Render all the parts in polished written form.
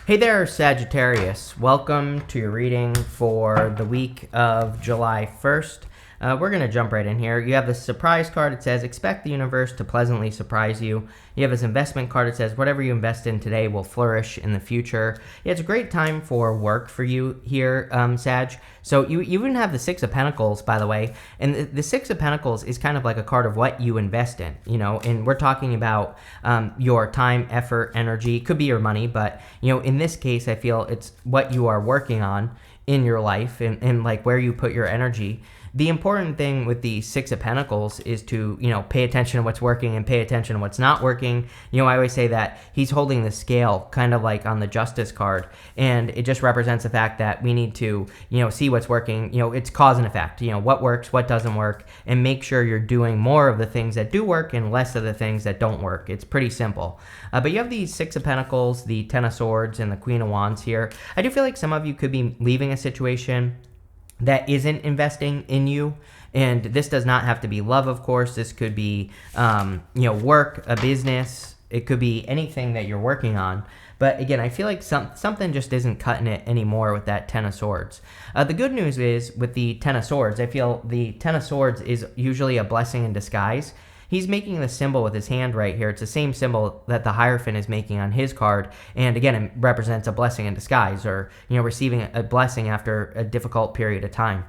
Hey there, Sagittarius. Welcome to your reading for the week of July 1st. We're going to jump right in here. You have this surprise card. It says, expect the universe to pleasantly surprise you. You have this investment card. It says, whatever you invest in today will flourish in the future. Yeah, it's a great time for work for you here, Sag. So you even have the Six of Pentacles, by the way. And the Six of Pentacles is kind of like a card of what you invest in, and we're talking about your time, effort, energy. Could be your money, but, in this case, I feel it's what you are working on in your life and like where you put your energy. The important thing with the Six of Pentacles is to, pay attention to what's working and pay attention to what's not working. I always say that he's holding the scale kind of like on the Justice card, and it just represents the fact that we need to, see what's working. It's cause and effect, what works, what doesn't work, and make sure you're doing more of the things that do work and less of the things that don't work. It's pretty simple. But you have the Six of Pentacles, the Ten of Swords, and the Queen of Wands here. I do feel like some of you could be leaving a situation that isn't investing in you. And this does not have to be love, of course. This could be, work, a business. It could be anything that you're working on. But again, I feel like something just isn't cutting it anymore with that Ten of Swords. The good news is with the Ten of Swords, I feel the Ten of Swords is usually a blessing in disguise. He's making the symbol with his hand right here. It's the same symbol that the Hierophant is making on his card. And again, it represents a blessing in disguise, or, receiving a blessing after a difficult period of time.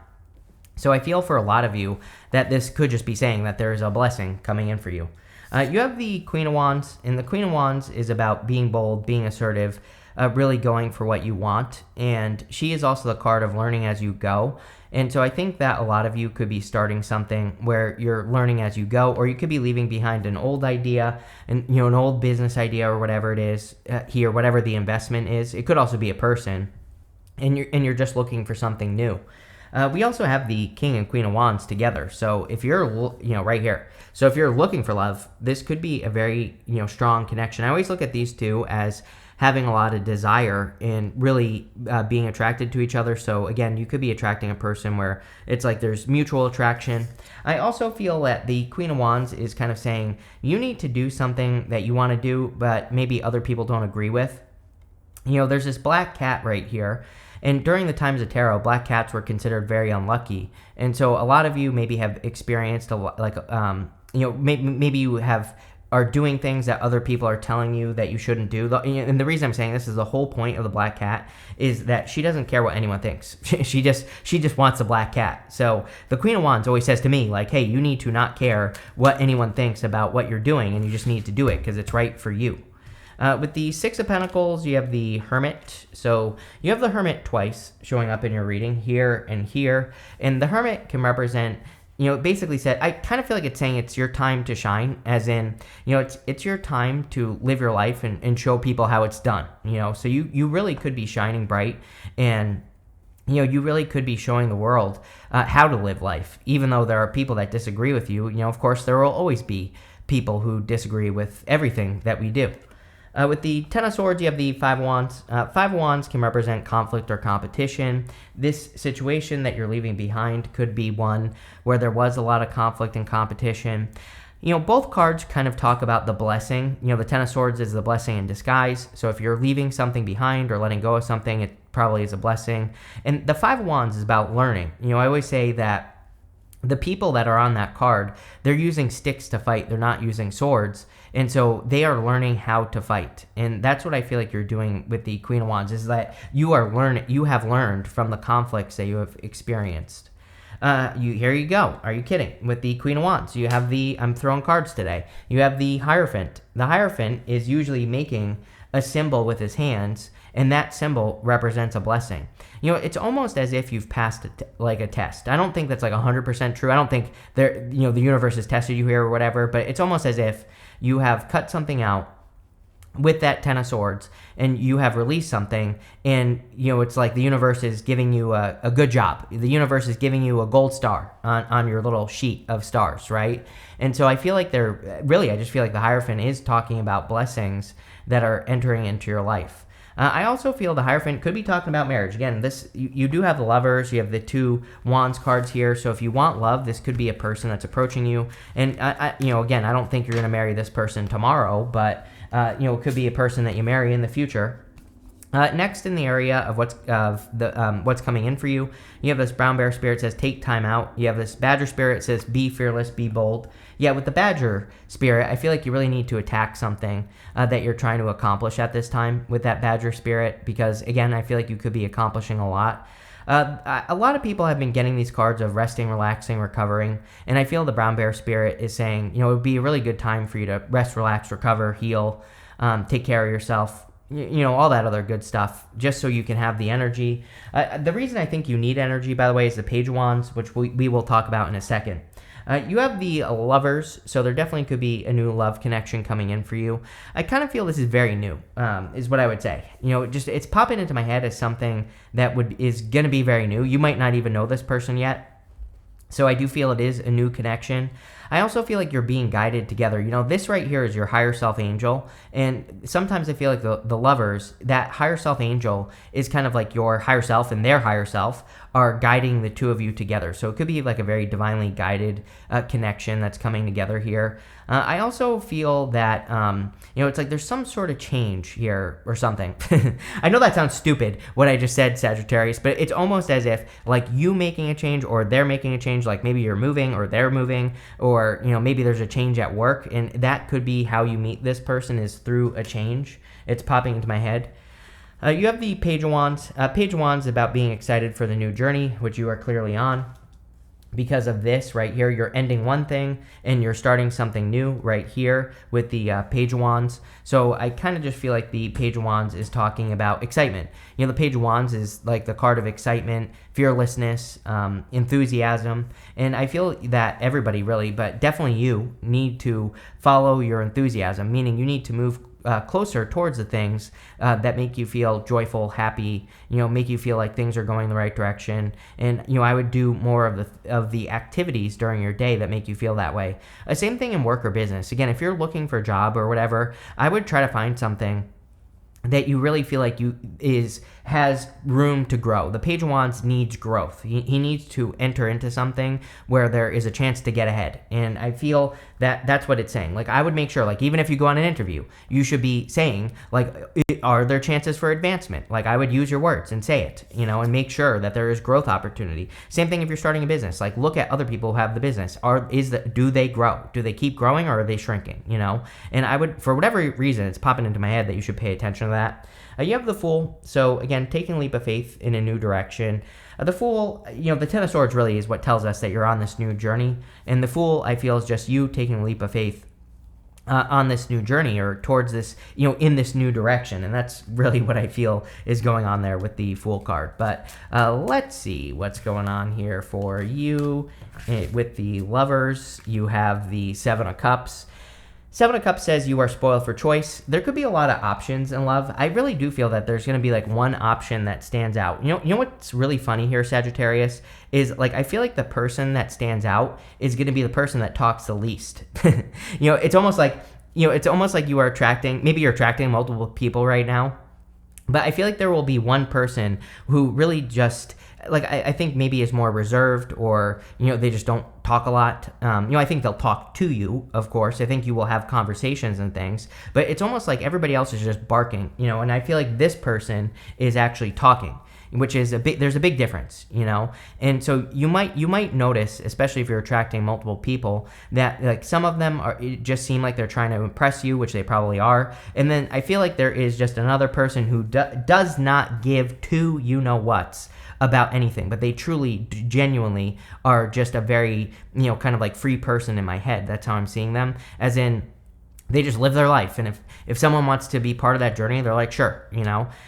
So I feel for a lot of you that this could just be saying that there is a blessing coming in for you. You have the Queen of Wands, and the Queen of Wands is about being bold, being assertive, really going for what you want. And she is also the card of learning as you go. And so I think that a lot of you could be starting something where you're learning as you go, or you could be leaving behind an old idea and, an old business idea or whatever it is here, whatever the investment is. It could also be a person, and you're just looking for something new. We also have the King and Queen of Wands together. So if you're, right here. So if you're looking for love, this could be a very, strong connection. I always look at these two as having a lot of desire and really being attracted to each other. So again, you could be attracting a person where it's like there's mutual attraction. I also feel that the Queen of Wands is kind of saying you need to do something that you want to do, but maybe other people don't agree with. There's this black cat right here. And during the times of tarot, black cats were considered very unlucky. And so a lot of you maybe have experienced maybe you are doing things that other people are telling you that you shouldn't do. And the reason I'm saying this is the whole point of the black cat is that she doesn't care what anyone thinks. She just wants the black cat. So the Queen of Wands always says to me, like, hey, you need to not care what anyone thinks about what you're doing, and you just need to do it because it's right for you. With the Six of Pentacles, you have the Hermit. So you have the Hermit twice showing up in your reading, here and here. And the Hermit can represent, it basically said, I kind of feel like it's saying it's your time to shine, as in, it's your time to live your life and show people how it's done, So you really could be shining bright, and you really could be showing the world how to live life, even though there are people that disagree with you. Of course, there will always be people who disagree with everything that we do. With the Ten of Swords, you have the Five of Wands. Five of Wands can represent conflict or competition. This situation that you're leaving behind could be one where there was a lot of conflict and competition. Both cards kind of talk about the blessing. The Ten of Swords is the blessing in disguise. So if you're leaving something behind or letting go of something, it probably is a blessing. And the Five of Wands is about learning. I always say that the people that are on that card, they're using sticks to fight. They're not using swords. And so they are learning how to fight. And that's what I feel like you're doing with the Queen of Wands, is that you have learned from the conflicts that you have experienced. Here you go. Are you kidding? With the Queen of Wands, you have I'm throwing cards today. You have the Hierophant. The Hierophant is usually making a symbol with his hands, and that symbol represents a blessing. It's almost as if you've passed a test. I don't think that's like 100% true. I don't think the universe has tested you here or whatever, but it's almost as if you have cut something out with that Ten of Swords, and you have released something, and it's like the universe is giving you a good job. The universe is giving you a gold star on your little sheet of stars, right? And so I feel like I just feel like the Hierophant is talking about blessings that are entering into your life. I also feel the Hierophant could be talking about marriage. Again, you do have the Lovers. You have the two Wands cards here. So if you want love, this could be a person that's approaching you. And again, I don't think you're going to marry this person tomorrow, but it could be a person that you marry in the future. Next, in the area of what's coming in for you, you have this brown bear spirit says take time out. You have this badger spirit says be fearless, be bold. Yeah, with the badger spirit, I feel like you really need to attack something that you're trying to accomplish at this time with that badger spirit, because again, I feel like you could be accomplishing a lot. A lot of people have been getting these cards of resting, relaxing, recovering, and I feel the brown bear spirit is saying, it would be a really good time for you to rest, relax, recover, heal, take care of yourself, all that other good stuff, just so you can have the energy. The reason I think you need energy, by the way, is the Page of Wands, which we will talk about in a second. You have the Lovers, so there definitely could be a new love connection coming in for you. I kind of feel this is very new, is what I would say. It's popping into my head as something that is going to be very new. You might not even know this person yet, so I do feel it is a new connection. I also feel like you're being guided together. This right here is your higher self angel. And sometimes I feel like the Lovers, that higher self angel is kind of like your higher self and their higher self are guiding the two of you together. So it could be like a very divinely guided connection that's coming together here. I also feel that, it's like there's some sort of change here or something. I know that sounds stupid, what I just said, Sagittarius, but it's almost as if like you making a change or they're making a change, like maybe you're moving or they're moving, or, maybe there's a change at work, and that could be how you meet this person is through a change. It's popping into my head. You have the Page of Wands. Page of Wands is about being excited for the new journey, which you are clearly on. Because of this right here, you're ending one thing and you're starting something new right here with the Page of Wands. So I kind of just feel like the Page of Wands is talking about excitement. The Page of Wands is like the card of excitement, fearlessness, enthusiasm. And I feel that everybody really, but definitely you, need to follow your enthusiasm, meaning you need to move closer towards the things that make you feel joyful, happy, make you feel like things are going the right direction. And, I would do more of the activities during your day that make you feel that way. Same thing in work or business. Again, if you're looking for a job or whatever, I would try to find something that you really feel like has room to grow. The Page of Wands needs growth. He needs to enter into something where there is a chance to get ahead. And I feel that that's what it's saying. Like, I would make sure, like, even if you go on an interview, you should be saying, like, are there chances for advancement? Like, I would use your words and say it, and make sure that there is growth opportunity. Same thing if you're starting a business. Like, look at other people who have the business. Do they grow? Do they keep growing, or are they shrinking? And I would, for whatever reason, it's popping into my head that you should pay attention to that. You have the Fool. So again, taking a leap of faith in a new direction. The Fool, the Ten of Swords really is what tells us that you're on this new journey. And the Fool, I feel, is just you taking a leap of faith on this new journey, or towards this, in this new direction. And that's really what I feel is going on there with the Fool card. But let's see what's going on here for you. With the Lovers, you have the Seven of Cups. Seven of Cups says you are spoiled for choice. There could be a lot of options in love. I really do feel that there's going to be like one option that stands out. You know what's really funny here, Sagittarius, is like I feel like the person that stands out is going to be the person that talks the least. It's almost like you are attracting, maybe you're attracting multiple people right now, but I feel like there will be one person who really just, like, I think maybe is more reserved, or, they just don't talk a lot. I think they'll talk to you, of course. I think you will have conversations and things, but it's almost like everybody else is just barking, and I feel like this person is actually talking, which is there's a big difference, and so you might notice, especially if you're attracting multiple people, that like some of them just seem like they're trying to impress you, which they probably are, and then I feel like there is just another person who does not give two whats about anything, but they truly, genuinely are just a very, kind of like free person in my head. That's how I'm seeing them, as in they just live their life. And if someone wants to be part of that journey, they're like, sure,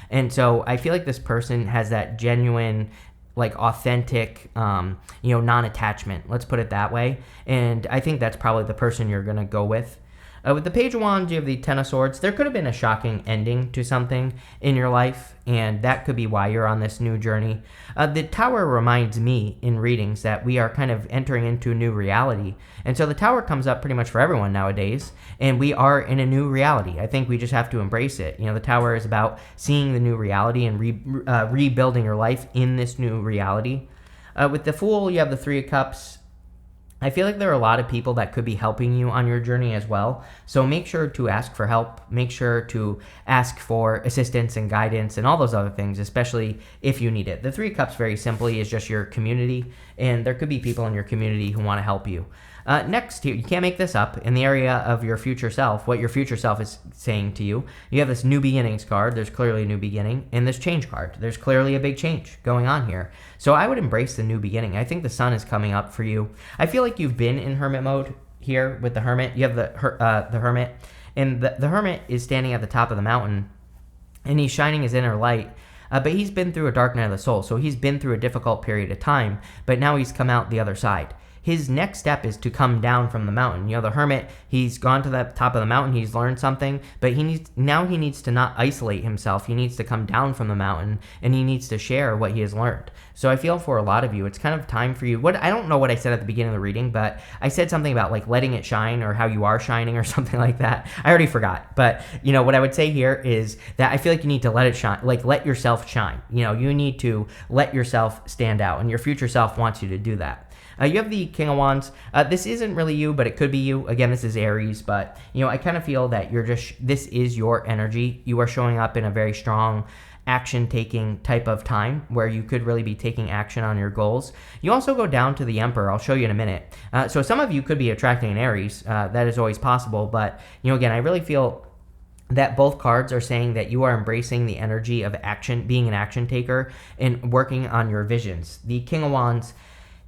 And so I feel like this person has that genuine, like authentic, non-attachment. Let's put it that way. And I think that's probably the person you're going to go with. With the Page of Wands, you have the Ten of Swords. There could have been a shocking ending to something in your life, and that could be why you're on this new journey. The Tower reminds me in readings that we are kind of entering into a new reality. And so the Tower comes up pretty much for everyone nowadays, and we are in a new reality. I think we just have to embrace it. The Tower is about seeing the new reality and rebuilding your life in this new reality. With the Fool, you have the Three of Cups. I feel like there are a lot of people that could be helping you on your journey as well. So make sure to ask for help. Make sure to ask for assistance and guidance and all those other things, especially if you need it. The Three of Cups, very simply, is just your community, and there could be people in your community who want to help you. Next here, you can't make this up, in the area of your future self, what your future self is saying to you. You have this new beginnings card. There's clearly a new beginning. And this change card. There's clearly a big change going on here. So I would embrace the new beginning. I think the sun is coming up for you. I feel like you've been in hermit mode here with the hermit. You have the hermit. And the hermit is standing at the top of the mountain. And he's shining his inner light. But he's been through a dark night of the soul. So he's been through a difficult period of time. But now he's come out the other side. His next step is to come down from the mountain. You know, the hermit, he's gone to the top of the mountain, he's learned something, but he needs to not isolate himself. He needs to come down from the mountain, and he needs to share what he has learned. So I feel for a lot of you, it's kind of time for you. I don't know what I said at the beginning of the reading, but I said something about like letting it shine or how you are shining or something like that. I already forgot. But, you know, what I would say here is that I feel like you need to let it shine, like let yourself shine. You know, you need to let yourself stand out, and your future self wants you to do that. You have the King of Wands. This isn't really you, but it could be you. Again, this is Aries, but, you know, I kind of feel that this is your energy. You are showing up in a very strong action-taking type of time where you could really be taking action on your goals. You also go down to the Emperor. I'll show you in a minute. So some of you could be attracting an Aries. That is always possible, but, you know, again, I really feel that both cards are saying that you are embracing the energy of action, being an action taker, and working on your visions. The King of Wands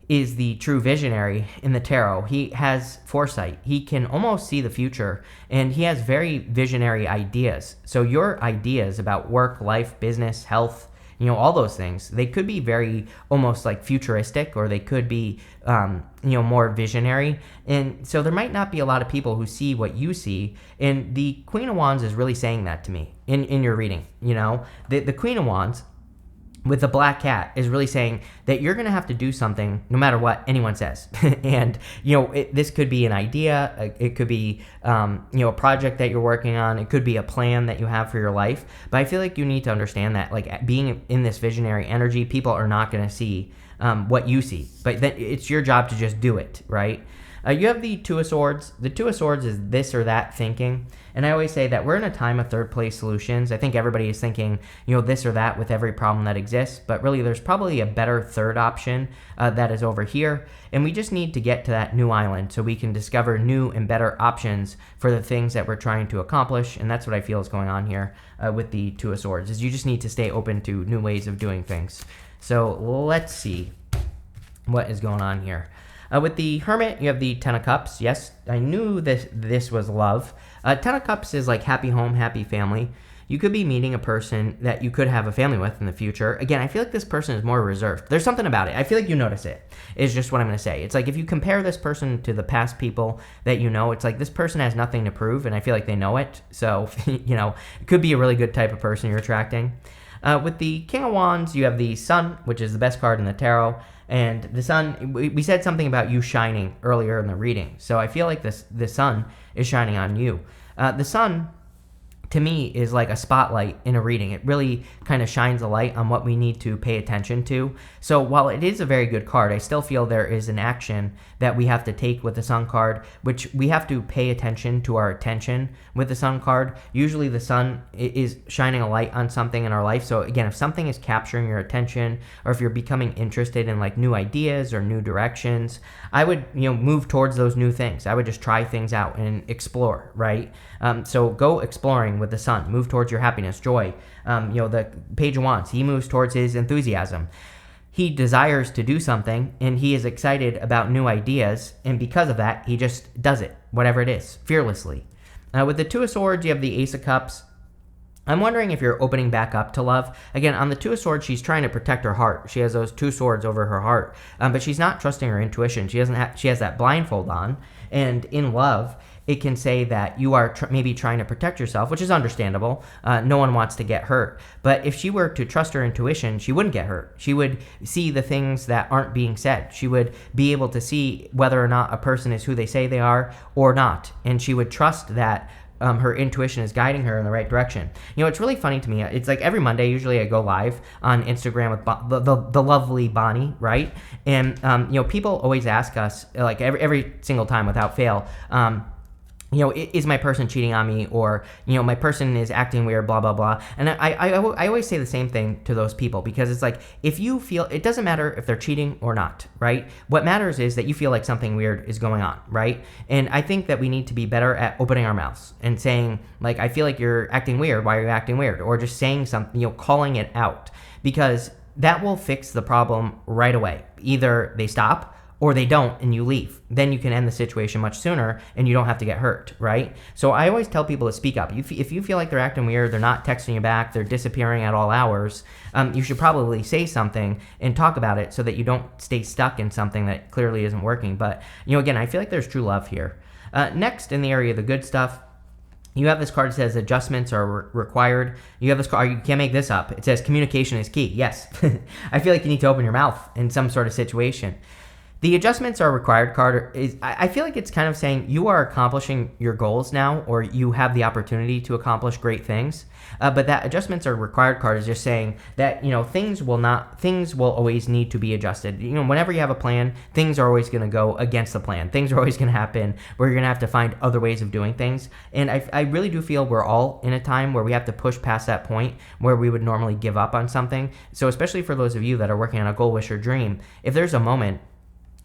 is the true visionary in the tarot. He has foresight. He can almost see the future, and he has very visionary ideas. So your ideas about work, life, business, health, you know, all those things, they could be very almost like futuristic, or they could be, you know, more visionary. And so there might not be a lot of people who see what you see. And the Queen of Wands is really saying that to me in your reading. You know, the Queen of Wands with the black cat is really saying that you're going to have to do something no matter what anyone says. And, you know, this could be an idea. It could be, you know, a project that you're working on. It could be a plan that you have for your life. But I feel like you need to understand that, like, being in this visionary energy, people are not going to see what you see. But then it's your job to just do it, right? You have the Two of Swords. The Two of Swords is this or that thinking. And I always say that we're in a time of third place solutions. I think everybody is thinking, you know, this or that with every problem that exists. But really, there's probably a better third option that is over here. And we just need to get to that new island so we can discover new and better options for the things that we're trying to accomplish. And that's what I feel is going on here with the Two of Swords, is you just need to stay open to new ways of doing things. So let's see what is going on here. With the Hermit, you have the Ten of Cups. Yes, I knew this was love. Ten of Cups is like happy home, happy family. You could be meeting a person that you could have a family with in the future. Again, I feel like this person is more reserved. There's something about it. I feel like you notice it, is just what I'm going to say. It's like if you compare this person to the past people that you know, it's like this person has nothing to prove, and I feel like they know it. So, you know, it could be a really good type of person you're attracting. With the King of Wands, you have the Sun, which is the best card in the tarot. And the sun, we said something about you shining earlier in the reading. So I feel like the sun is shining on you. The sun, to me, is like a spotlight in a reading. It really kind of shines a light on what we need to pay attention to. So while it is a very good card, I still feel there is an action that we have to take with the Sun card, which we have to pay attention to our attention with the Sun card. Usually the sun is shining a light on something in our life. So again, if something is capturing your attention, or if you're becoming interested in like new ideas or new directions, I would, you know, move towards those new things. I would just try things out and explore, right? So go exploring with the Sun. Move towards your happiness, joy. You know, the Page of Wands, he moves towards his enthusiasm. He desires to do something, and he is excited about new ideas, and because of that, he just does it, whatever it is, fearlessly. With the Two of Swords, you have the Ace of Cups. I'm wondering if you're opening back up to love. Again, on the Two of Swords, she's trying to protect her heart. She has those two swords over her heart, but she's not trusting her intuition. She has that blindfold on, and in love, it can say that you are maybe trying to protect yourself, which is understandable. No one wants to get hurt. But if she were to trust her intuition, she wouldn't get hurt. She would see the things that aren't being said. She would be able to see whether or not a person is who they say they are or not. And she would trust that her intuition is guiding her in the right direction. It's really funny to me. It's like every Monday, usually I go live on Instagram with the lovely Bonnie, right? And, people always ask us, like every single time without fail, is my person cheating on me, or, my person is acting weird, blah, blah, blah. And I always say the same thing to those people, because it's like, if you feel, it doesn't matter if they're cheating or not, right? What matters is that you feel like something weird is going on, right? And I think that we need to be better at opening our mouths and saying, like, I feel like you're acting weird. Why are you acting weird? Or just saying something, calling it out, because that will fix the problem right away. Either they stop, or they don't, and you leave. Then you can end the situation much sooner, and you don't have to get hurt, right? So I always tell people to speak up. If you feel like they're acting weird, they're not texting you back, they're disappearing at all hours, you should probably say something and talk about it so that you don't stay stuck in something that clearly isn't working. But, again, I feel like there's true love here. Next, in the area of the good stuff, you have this card that says adjustments are required. You have this card, you can't make this up. It says communication is key. Yes. I feel like you need to open your mouth in some sort of situation. The adjustments are required card is, I feel like it's kind of saying you are accomplishing your goals now, or you have the opportunity to accomplish great things. But that adjustments are required card is just saying that, things will always need to be adjusted. Whenever you have a plan, things are always going to go against the plan. Things are always going to happen where you're going to have to find other ways of doing things. And I really do feel we're all in a time where we have to push past that point where we would normally give up on something. So especially for those of you that are working on a goal, wish, or dream, if there's a moment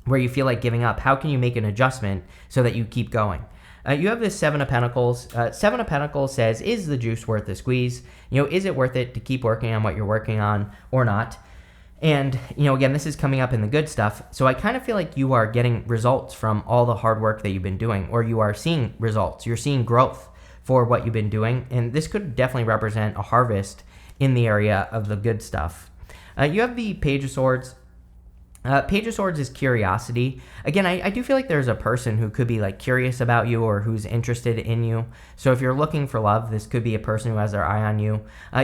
where you feel like giving up, how can you make an adjustment so that you keep going? You have this Seven of Pentacles. Seven of Pentacles says, is the juice worth the squeeze? Is it worth it to keep working on what you're working on or not? And, again, this is coming up in the good stuff. So I kind of feel like you are getting results from all the hard work that you've been doing, or you are seeing results. You're seeing growth for what you've been doing. And this could definitely represent a harvest in the area of the good stuff. You have the Page of Swords. Page of Swords is curiosity. Again, I do feel like there's a person who could be like curious about you, or who's interested in you. So if you're looking for love, this could be a person who has their eye on you.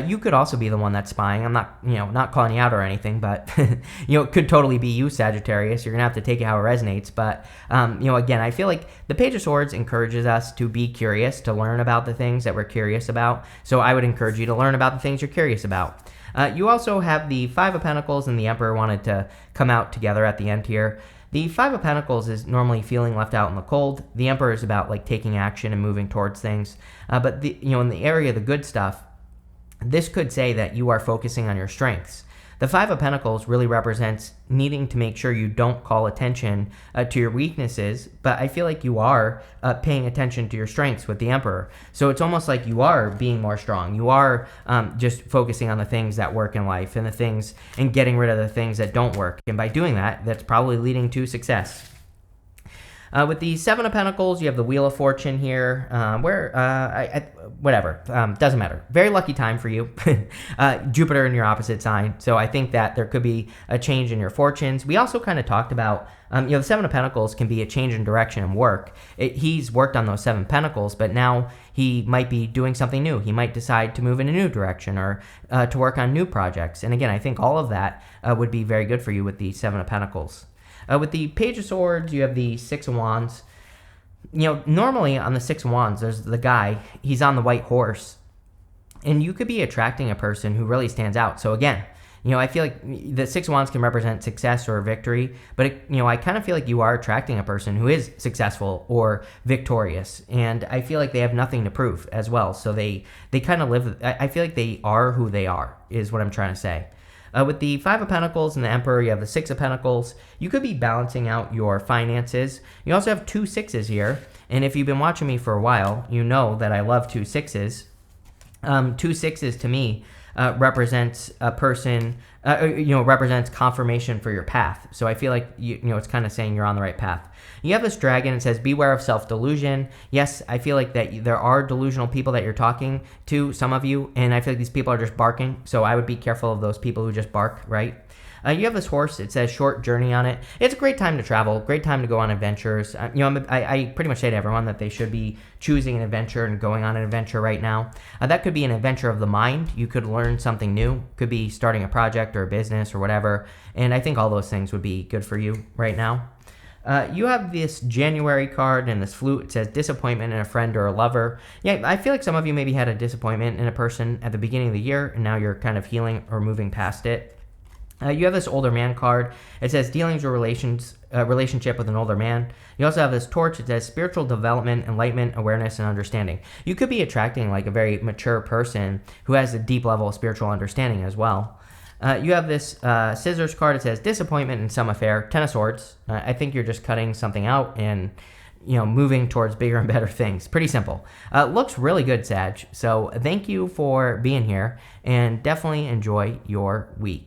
You could also be the one that's spying. I'm not, not calling you out or anything, but it could totally be you, Sagittarius. You're gonna have to take it how it resonates. But again, I feel like the Page of Swords encourages us to be curious, to learn about the things that we're curious about. So I would encourage you to learn about the things you're curious about. You also have the Five of Pentacles and the Emperor wanted to come out together at the end here. The Five of Pentacles is normally feeling left out in the cold. The Emperor is about like taking action and moving towards things. But in the area of the good stuff, this could say that you are focusing on your strengths. The Five of Pentacles really represents needing to make sure you don't call attention to your weaknesses, but I feel like you are paying attention to your strengths with the Emperor. So it's almost like you are being more strong. You are just focusing on the things that work in life and getting rid of the things that don't work. And by doing that, that's probably leading to success. With the Seven of Pentacles, you have the Wheel of Fortune here, whatever, doesn't matter. Very lucky time for you. Jupiter in your opposite sign. So I think that there could be a change in your fortunes. We also kind of talked about, the Seven of Pentacles can be a change in direction and work. He's worked on those Seven Pentacles, but now he might be doing something new. He might decide to move in a new direction, or to work on new projects. And again, I think all of that would be very good for you with the Seven of Pentacles. With the Page of Swords, you have the Six of Wands. Normally on the Six of Wands, there's the guy. He's on the white horse. And you could be attracting a person who really stands out. So again, I feel like the Six of Wands can represent success or victory. But, I kind of feel like you are attracting a person who is successful or victorious. And I feel like they have nothing to prove as well. So they kind of live, I feel like they are who they are, is what I'm trying to say. With the Five of Pentacles and the Emperor, you have the Six of Pentacles. You could be balancing out your finances. You also have two sixes here. And if you've been watching me for a while, you know that I love two sixes. Two sixes to me represents a person, represents confirmation for your path. So I feel like, it's kind of saying you're on the right path. You have this dragon. It says, beware of self-delusion. Yes, I feel like that there are delusional people that you're talking to, some of you, and I feel like these people are just barking. So I would be careful of those people who just bark, right? You have this horse. It says short journey on it. It's a great time to travel, great time to go on adventures. I pretty much say to everyone that they should be choosing an adventure and going on an adventure right now. That could be an adventure of the mind. You could learn something new. Could be starting a project or a business or whatever. And I think all those things would be good for you right now. You have this January card and this flute. It says disappointment in a friend or a lover. Yeah, I feel like some of you maybe had a disappointment in a person at the beginning of the year, and now you're kind of healing or moving past it. You have this older man card. It says dealings or relationship with an older man. You also have this torch. It says spiritual development, enlightenment, awareness, and understanding. You could be attracting like a very mature person who has a deep level of spiritual understanding as well. You have this scissors card. It says disappointment in some affair. Ten of Swords. I think you're just cutting something out and moving towards bigger and better things. Pretty simple. Looks really good, Sag. So thank you for being here, and definitely enjoy your week.